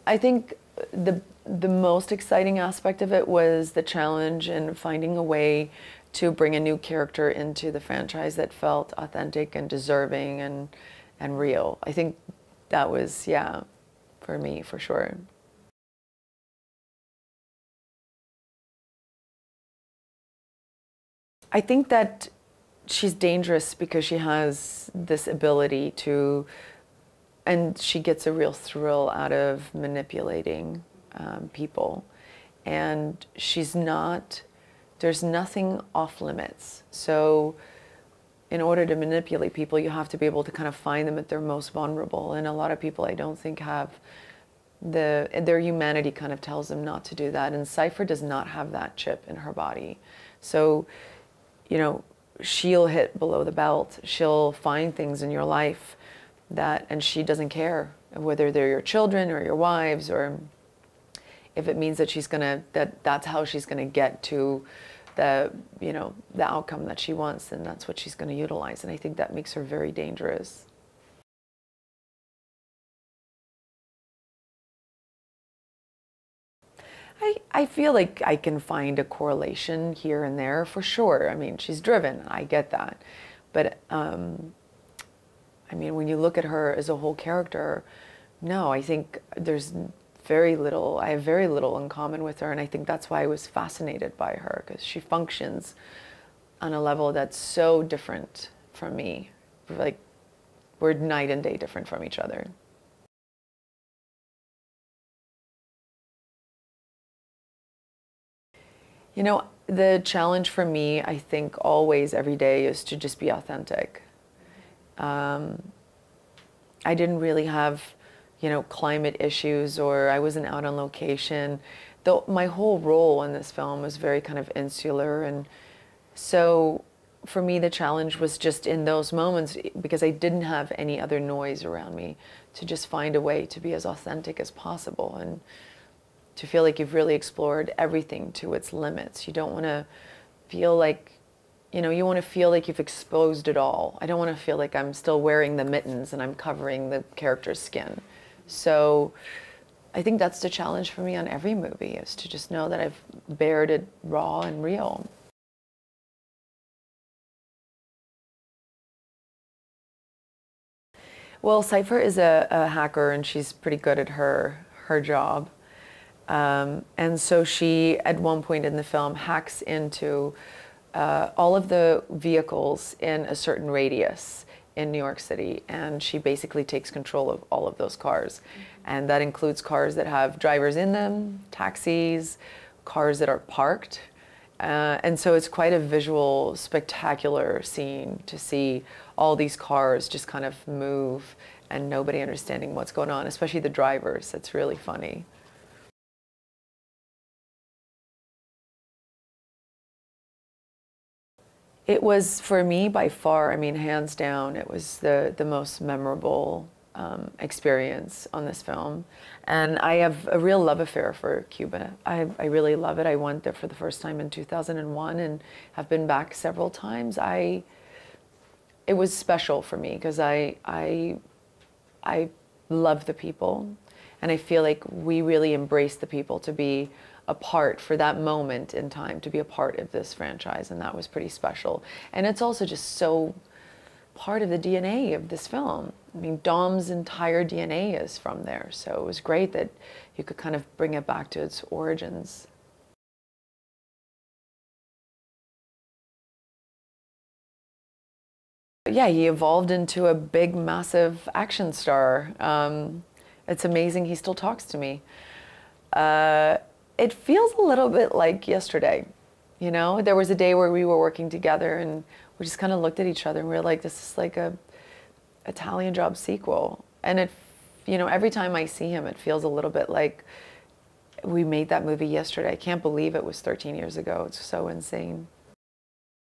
I think the most exciting aspect of it was the challenge and finding a way to bring a new character into the franchise that felt authentic and deserving and real. I think that was, yeah, for me, for sure. I think that she's dangerous because she has this ability to, and she gets a real thrill out of manipulating people. And she's not, there's nothing off limits. So in order to manipulate people, you have to be able to kind of find them at their most vulnerable. And a lot of people I don't think have their humanity kind of tells them not to do that. And Cypher does not have that chip in her body. So, you know, she'll hit below the belt. She'll find things in your life that, and she doesn't care whether they're your children or your wives, or if it means that she's gonna, that's how she's gonna get to the, you know, the outcome that she wants, then that's what she's gonna utilize. And I think that makes her very dangerous. I feel like I can find a correlation here and there for sure. I mean, she's driven, I get that. But, I mean, when you look at her as a whole character, no, I think there's very little, I have very little in common with her. And I think that's why I was fascinated by her, because she functions on a level that's so different from me. Like, we're night and day different from each other. You know, the challenge for me, I think always, every day, is to just be authentic. I didn't really have, you know, climate issues, or I wasn't out on location. Though my whole role in this film was very kind of insular. And so for me, the challenge was just in those moments, because I didn't have any other noise around me, to just find a way to be as authentic as possible. And to feel like you've really explored everything to its limits. You don't want to feel like, you know, you want to feel like you've exposed it all. I don't want to feel like I'm still wearing the mittens and I'm covering the character's skin. So I think that's the challenge for me on every movie, is to just know that I've bared it raw and real. Well, Cypher is a hacker, and she's pretty good at her job. And so she, at one point in the film, hacks into all of the vehicles in a certain radius in New York City, and she basically takes control of all of those cars. And that includes cars that have drivers in them, taxis, cars that are parked. And so it's quite a visual, spectacular scene to see all these cars just kind of move and nobody understanding what's going on, especially the drivers. It's really funny. It was, for me, by far, I mean, hands down, it was the most memorable experience on this film. And I have a real love affair for Cuba. I really love it. I went there for the first time in 2001 and have been back several times. It was special for me because I love the people, and I feel like we really embrace the people to be a part, for that moment in time, to be a part of this franchise, and that was pretty special. And it's also just so part of the DNA of this film. I mean, Dom's entire DNA is from there, so it was great that you could kind of bring it back to its origins. Yeah, he evolved into a big, massive action star. It's amazing he still talks to me. It feels a little bit like yesterday. You know, there was a day where we were working together and we just kind of looked at each other and we were like, this is like a Italian Job sequel. And it, you know, every time I see him, it feels a little bit like we made that movie yesterday. I can't believe it was 13 years ago. It's so insane.